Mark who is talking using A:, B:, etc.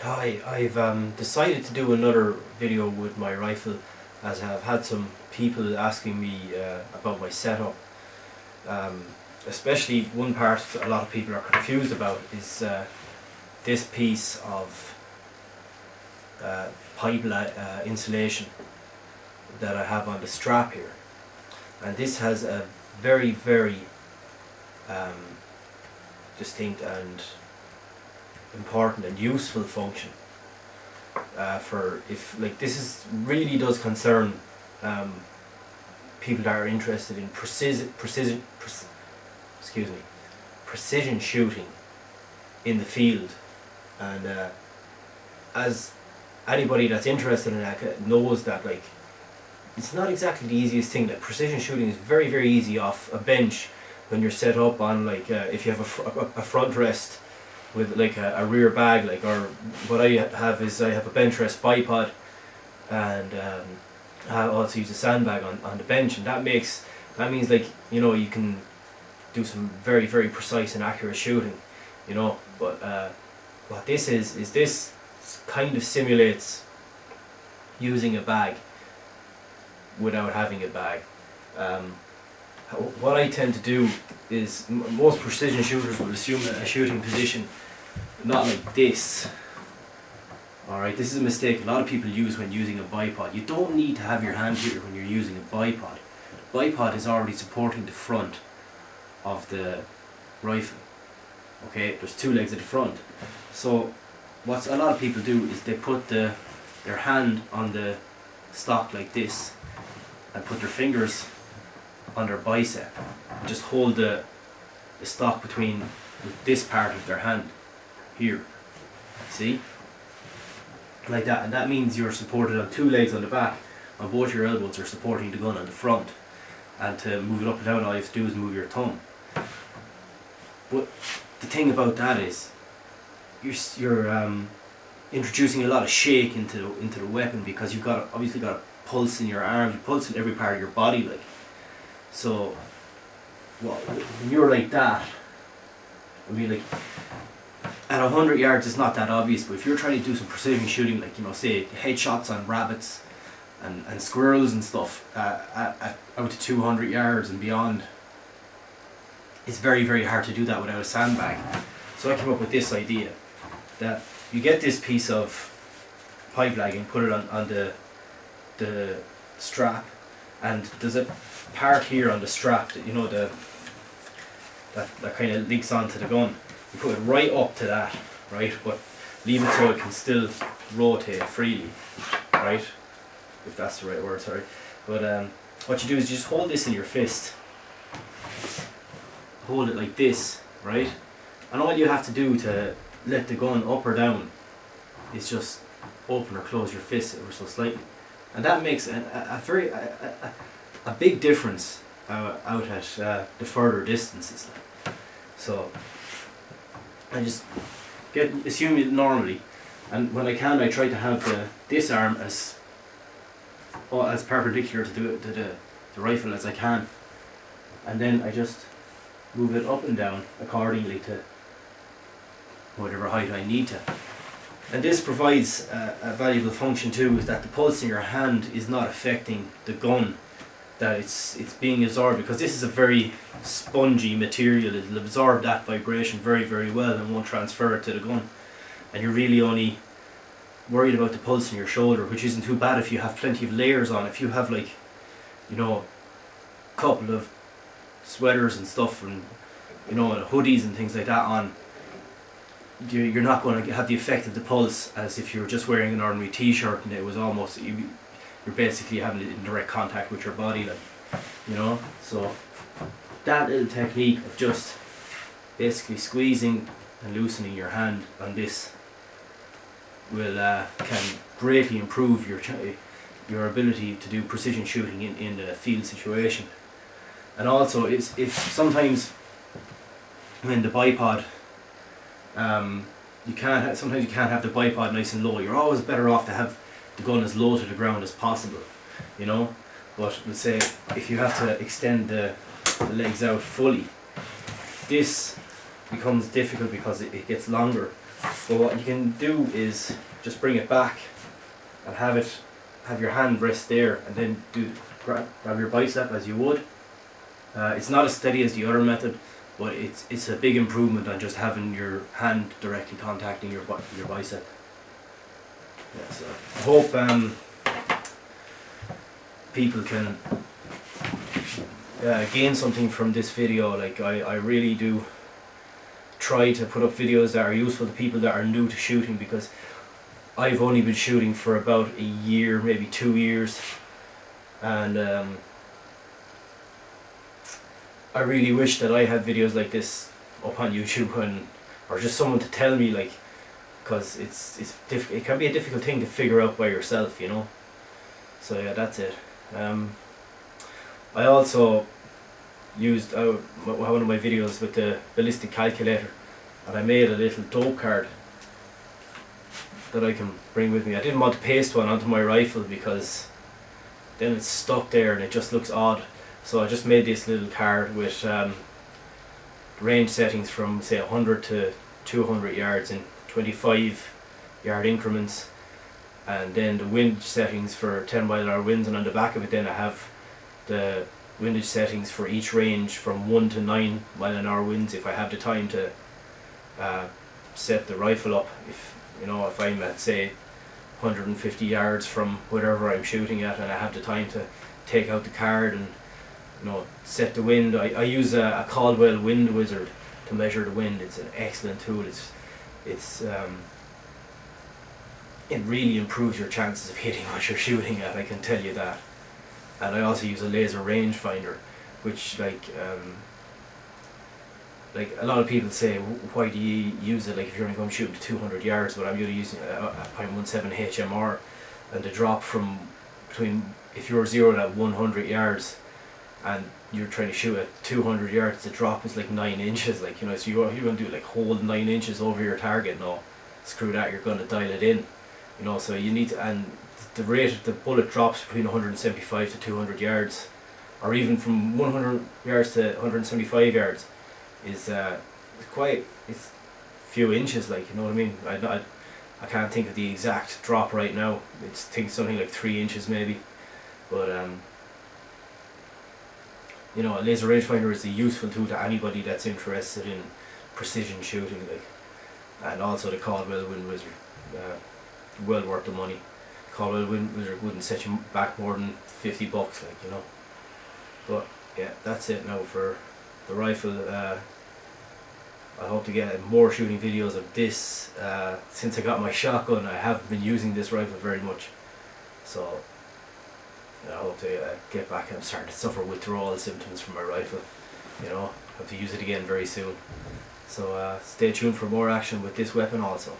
A: Hi, I've decided to do another video with my rifle, as I've had some people asking me about my setup. Um, Especially one part a lot of people are confused about is this piece of pipe insulation that I have on the strap here. And this has a very um, distinct and important and useful function for if like this is really does concern um, people that are interested in precision shooting in the field. And as anybody that's interested in that knows, that like it's not exactly the easiest thing. That precision shooting is very easy off a bench when you're set up on like if you have a front rest with like a rear bag, like, or what I have is I have a bench rest bipod, and I also use a sandbag on the bench, and that means like, you know, you can do some very precise and accurate shooting, you know. But what this is this kind of simulates using a bag without having a bag. What I tend to do is most precision shooters will assume a shooting position not like this. Alright, this is a mistake a lot of people use when using a bipod. You don't need to have your hand here when you're using a bipod. The bipod is already supporting the front of the rifle. Okay, there's two legs at the front. So what a lot of people do is they put their hand on the stock like this and put their fingers on their bicep. Just hold the stock between this part of their hand here. See? Like that. And that means you're supported on two legs on the back, and both your elbows are supporting the gun on the front. And to move it up and down, all you have to do is move your thumb. But the thing about that is you're introducing a lot of shake into the weapon, because you've obviously got a pulse in your arms, you pulse in every part of your body, like. So when you're like that, I mean, like, at 100 yards it's not that obvious, but if you're trying to do some precision shooting, like, you know, say headshots on rabbits and squirrels and stuff at out to 200 yards and beyond, it's very hard to do that without a sandbag. So I came up with this idea that you get this piece of pipe lagging, put it on the strap, and there's a part here on the strap that, you know, that kind of links onto the gun. You put it right up to that, right, but leave it so it can still rotate freely, right, if that's the right word, sorry. But what you do is you just hold this in your fist, hold it like this, right, and all you have to do to let the gun up or down is just open or close your fist ever so slightly, and that makes a big difference out at the further distances. So I just assume it normally, and when I can, I try to have this arm as perpendicular to the rifle as I can, and then I just move it up and down accordingly to whatever height I need to. And this provides a valuable function too, is that the pulse in your hand is not affecting the gun, that it's being absorbed, because this is a very spongy material. It'll absorb that vibration very well and won't transfer it to the gun, and you're really only worried about the pulse in your shoulder, which isn't too bad if you have plenty of layers on. If you have, like, you know, a couple of sweaters and stuff, and, you know, hoodies and things like that on, you're not going to have the effect of the pulse as if you were just wearing an ordinary t-shirt and it was almost, you're basically having it in direct contact with your body, like, you know. So that little technique of just basically squeezing and loosening your hand on this will can greatly improve your ability to do precision shooting in the field situation. And also, if sometimes when the bipod, sometimes you can't have the bipod nice and low. You're always better off to have the gun as low to the ground as possible, you know. But let's say if you have to extend the legs out fully, this becomes difficult because it gets longer So what you can do is just bring it back and have your hand rest there, and then grab your bicep as you would. It's not as steady as the other method, but it's a big improvement on just having your hand directly contacting your bicep. Yeah, so I hope people can gain something from this video. Like I really do try to put up videos that are useful to people that are new to shooting, because I've only been shooting for about a year, maybe 2 years, and I really wish that I had videos like this up on YouTube, or just someone to tell me, like, because it can be a difficult thing to figure out by yourself, you know. So yeah, that's it. I also used one of my videos with the ballistic calculator, and I made a little dope card that I can bring with me. I didn't want to paste one onto my rifle because then it's stuck there and it just looks odd. So I just made this little card with range settings from say 100 to 200 yards in 25-yard increments, and then the wind settings for 10-mile-an-hour winds, and on the back of it then I have the windage settings for each range from 1 to 9-mile-an-hour winds if I have the time to set the rifle up. If I'm at say 150 yards from whatever I'm shooting at, and I have the time to take out the card and set the wind. I use a Caldwell Wind Wizard to measure the wind. It's an excellent tool. It really improves your chances of hitting what you're shooting at, I can tell you that. And I also use a laser rangefinder, which like a lot of people say, why do you use it, like if you're only going shooting to 200 yards, but I'm usually using a .17 HMR, and the drop from if you're zeroed at 100 yards and you're trying to shoot at 200 yards, the drop is like 9 inches, like, so you're going to do like hold 9 inches over your target. No, screw that, you're going to dial it in, so you need to, and the rate of the bullet drops between 175 to 200 yards, or even from 100 yards to 175 yards is it's a few inches, like, you know what I mean. I can't think of the exact drop right now. It's something like 3 inches maybe, but a laser rangefinder is a useful tool to anybody that's interested in precision shooting, like. And also the Caldwell Wind Wizard, well worth the money. Caldwell Wind Wizard wouldn't set you back more than $50, like, But yeah, that's it now for the rifle. I hope to get more shooting videos of this. Since I got my shotgun, I haven't been using this rifle very much, so I hope to get back. I'm starting to suffer withdrawal symptoms from my rifle. I have to use it again very soon. So stay tuned for more action with this weapon also.